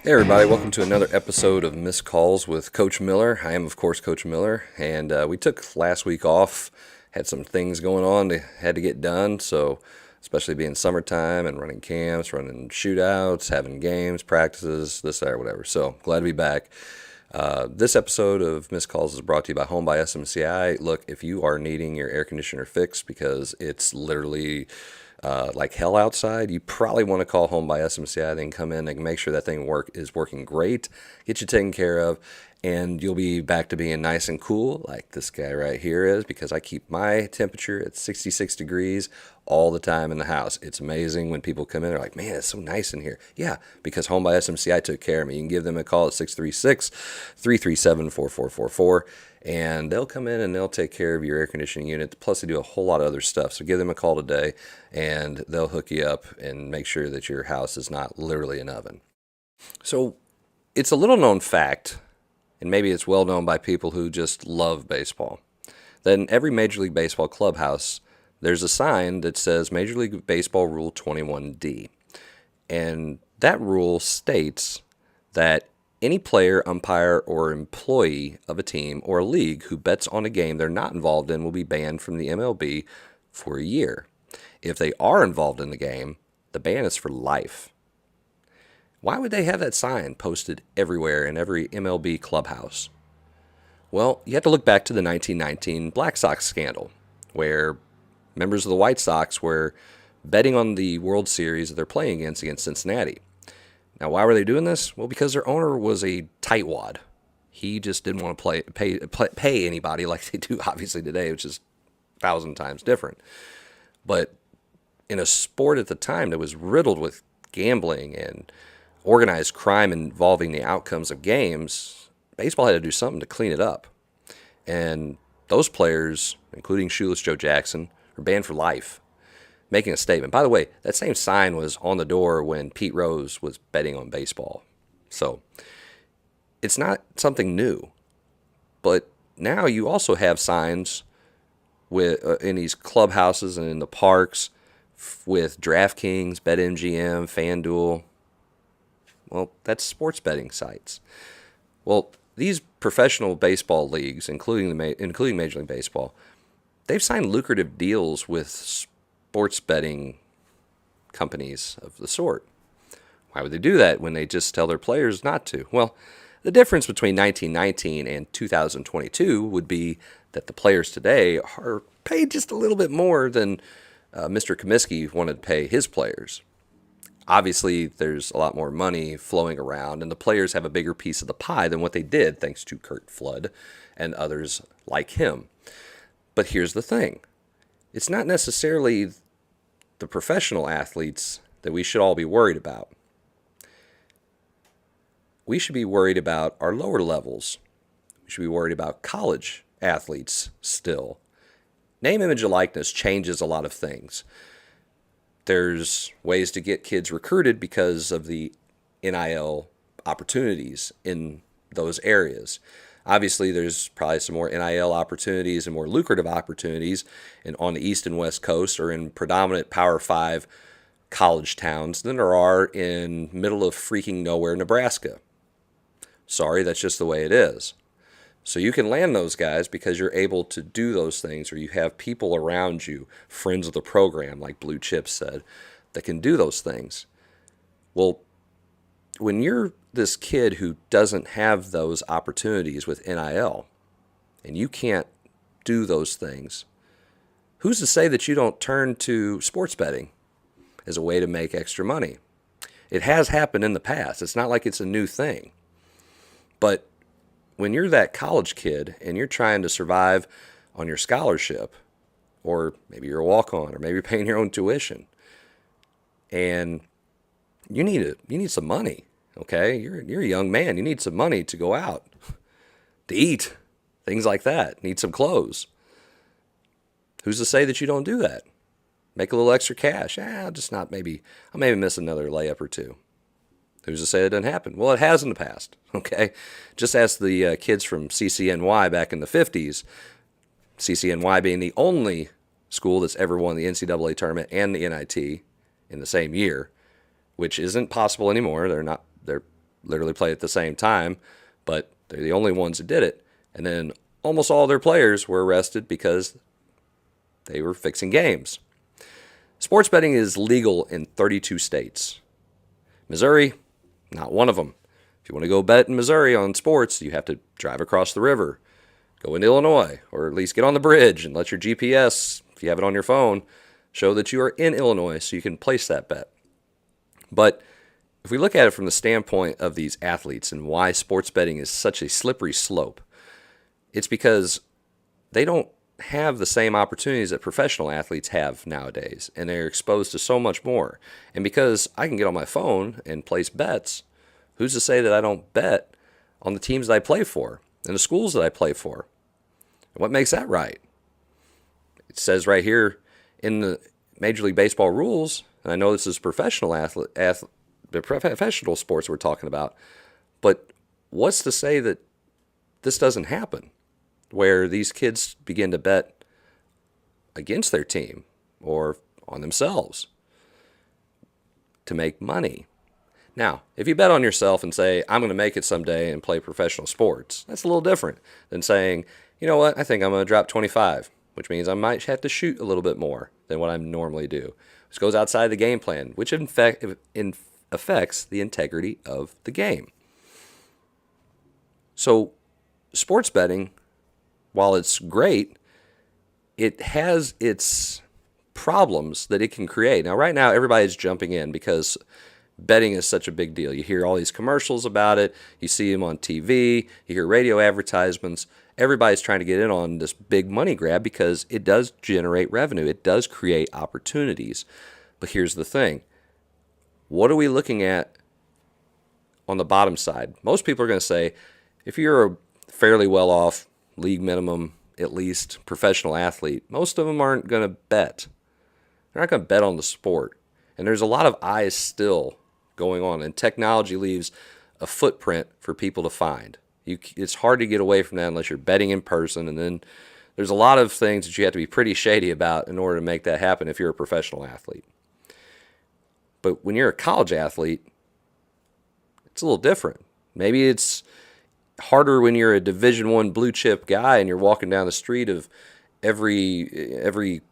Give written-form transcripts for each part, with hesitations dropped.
Hey everybody, welcome to another episode of Missed Calls with Coach Miller. I am, of course, Coach Miller, and we took last week off, had some things going on that had to get done, so especially being summertime and running camps, running shootouts, having games, practices, this, that, or whatever. So glad to be back. This episode of Missed Calls is brought to you by Home by SMCI. Look, if you are needing your air conditioner fixed because it's literally like hell outside, you probably want to call Home by SMCI. They can come in, they can make sure that thing is working great, get you taken care of, and you'll be back to being nice and cool like this guy right here is, because I keep my temperature at 66 degrees all the time in the house. It's amazing when people come in, they're like, man, it's so nice in here. Yeah, because Home by SMCI took care of me. You can give them a call at 636-337-4444, and they'll come in and they'll take care of your air conditioning unit. Plus, they do a whole lot of other stuff. So give them a call today, and they'll hook you up and make sure that your house is not literally an oven. So it's a little known fact, and maybe it's well known by people who just love baseball, that in every Major League Baseball clubhouse, there's a sign that says Major League Baseball Rule 21D. And that rule states that any player, umpire, or employee of a team or a league who bets on a game they're not involved in will be banned from the MLB for a year. If they are involved in the game, the ban is for life. Why would they have that sign posted everywhere in every MLB clubhouse? Well, you have to look back to the 1919 Black Sox scandal, where members of the White Sox were betting on the World Series that they're playing against Cincinnati. Now, why were they doing this? Well, because their owner was a tightwad. He just didn't want to pay anybody like they do obviously today, which is 1,000 times different. But in a sport at the time that was riddled with gambling and organized crime involving the outcomes of games, baseball had to do something to clean it up. And those players, including Shoeless Joe Jackson, were banned for life, making a statement. By the way, that same sign was on the door when Pete Rose was betting on baseball. So it's not something new. But now you also have signs in these clubhouses and in the parks with DraftKings, BetMGM, FanDuel. Well, that's sports betting sites. Well, these professional baseball leagues, including Major League Baseball, they've signed lucrative deals with sports betting companies of the sort. Why would they do that when they just tell their players not to? Well, the difference between 1919 and 2022 would be that the players today are paid just a little bit more than Mr. Comiskey wanted to pay his players. Obviously, there's a lot more money flowing around, and the players have a bigger piece of the pie than what they did, thanks to Curt Flood and others like him. But here's the thing. It's not necessarily the professional athletes that we should all be worried about. We should be worried about our lower levels. We should be worried about college athletes still. Name, image, and likeness changes a lot of things. There's ways to get kids recruited because of the NIL opportunities in those areas. Obviously, there's probably some more NIL opportunities and more lucrative opportunities on the East and West Coast or in predominant Power 5 college towns than there are in middle of freaking nowhere, Nebraska. Sorry, that's just the way it is. So you can land those guys because you're able to do those things, or you have people around you, friends of the program, like Blue Chip said, that can do those things. Well, when you're this kid who doesn't have those opportunities with NIL, and you can't do those things, who's to say that you don't turn to sports betting as a way to make extra money? It has happened in the past. It's not like it's a new thing. But when you're that college kid and you're trying to survive on your scholarship, or maybe you're a walk-on, or maybe you're paying your own tuition, and you need some money, okay? You're a young man. You need some money to go out, to eat, things like that. Need some clothes. Who's to say that you don't do that? Make a little extra cash. I'll maybe miss another layup or two. Who's to say it doesn't happen? Well, it has in the past, okay? Just ask the kids from CCNY back in the 50s, CCNY being the only school that's ever won the NCAA tournament and the NIT in the same year, which isn't possible anymore. They're literally play at the same time, but they're the only ones who did it. And then almost all their players were arrested because they were fixing games. Sports betting is legal in 32 states. Missouri, not one of them. If you want to go bet in Missouri on sports, you have to drive across the river, go into Illinois, or at least get on the bridge and let your GPS, if you have it on your phone, show that you are in Illinois so you can place that bet. But if we look at it from the standpoint of these athletes and why sports betting is such a slippery slope, it's because they don't have the same opportunities that professional athletes have nowadays, and they're exposed to so much more. And because I can get on my phone and place bets, who's to say that I don't bet on the teams that I play for and the schools that I play for? What makes that right? It says right here in the Major League Baseball rules, and I know this is professional professional sports we're talking about, but what's to say that this doesn't happen, where these kids begin to bet against their team or on themselves to make money? Now, if you bet on yourself and say, I'm going to make it someday and play professional sports, that's a little different than saying, you know what, I think I'm going to drop 25, which means I might have to shoot a little bit more than what I normally do. This goes outside the game plan, which in fact affects the integrity of the game. So sports betting, while it's great, it has its problems that it can create. Now, right now, everybody's jumping in because betting is such a big deal. You hear all these commercials about it. You see them on TV. You hear radio advertisements. Everybody's trying to get in on this big money grab because it does generate revenue. It does create opportunities. But here's the thing. What are we looking at on the bottom side? Most people are going to say, if you're a fairly well-off, league minimum, at least, professional athlete, most of them aren't going to bet. They're not going to bet on the sport. And there's a lot of eyes still going on, and technology leaves a footprint for people to find. It's hard to get away from that unless you're betting in person, and then there's a lot of things that you have to be pretty shady about in order to make that happen if you're a professional athlete. But when you're a college athlete, it's a little different. Maybe it's harder when you're a Division I blue chip guy and you're walking down the street of every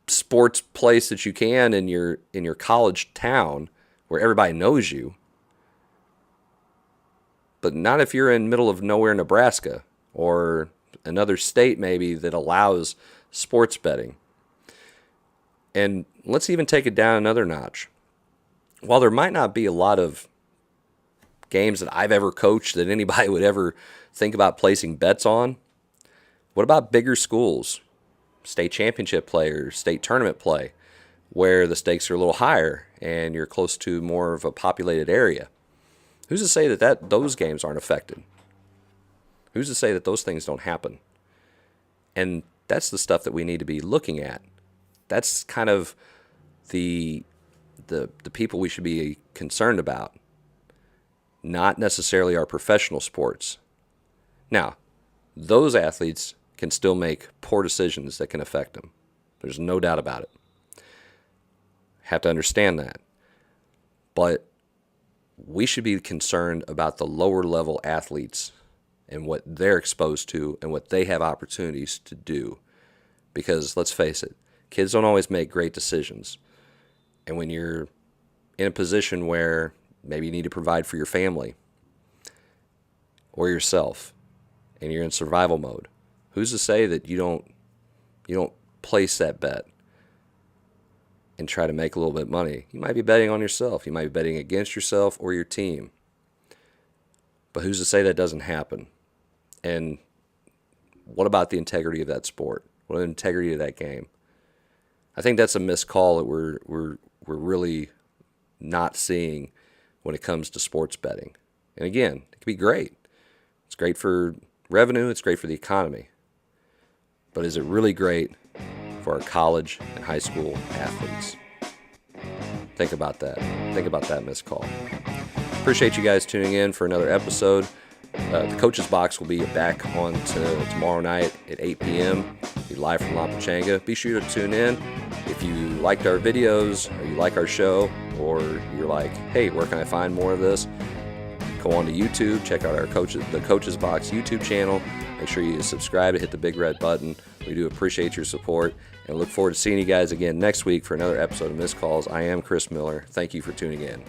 sports place that you can in your college town where everybody knows you. But not if you're in middle of nowhere, Nebraska, or another state maybe that allows sports betting. And let's even take it down another notch. While there might not be a lot of games that I've ever coached that anybody would ever think about placing bets on, what about bigger schools, state championship players, state tournament play, where the stakes are a little higher and you're close to more of a populated area? Who's to say that those games aren't affected? Who's to say that those things don't happen? And that's the stuff that we need to be looking at. That's kind of the people we should be concerned about, not necessarily our professional sports. Now, those athletes can still make poor decisions that can affect them. There's no doubt about it. Have to understand that. But we should be concerned about the lower level athletes and what they're exposed to and what they have opportunities to do. Because let's face it, kids don't always make great decisions. And when you're in a position where maybe you need to provide for your family or yourself and you're in survival mode, who's to say that you don't place that bet and try to make a little bit of money? You might be betting on yourself. You might be betting against yourself or your team. But who's to say that doesn't happen? And what about the integrity of that sport? What about the integrity of that game? I think that's a missed call that we're really not seeing when it comes to sports betting. And again, it can be great. It's great for revenue. It's great for the economy. But is it really great for our college and high school athletes? Think about that. Think about that missed call. Appreciate you guys tuning in for another episode. The Coach's Box will be back on tomorrow night at 8 p.m. Be live from La Pachanga. Be sure to tune in. If you liked our videos, or you like our show, or you're like, hey, where can I find more of this? go on to YouTube, check out the Coach's Box YouTube channel. Make sure you subscribe and hit the big red button. We do appreciate your support, and look forward to seeing you guys again next week for another episode of Missed Calls. I am Chris Miller. Thank you for tuning in.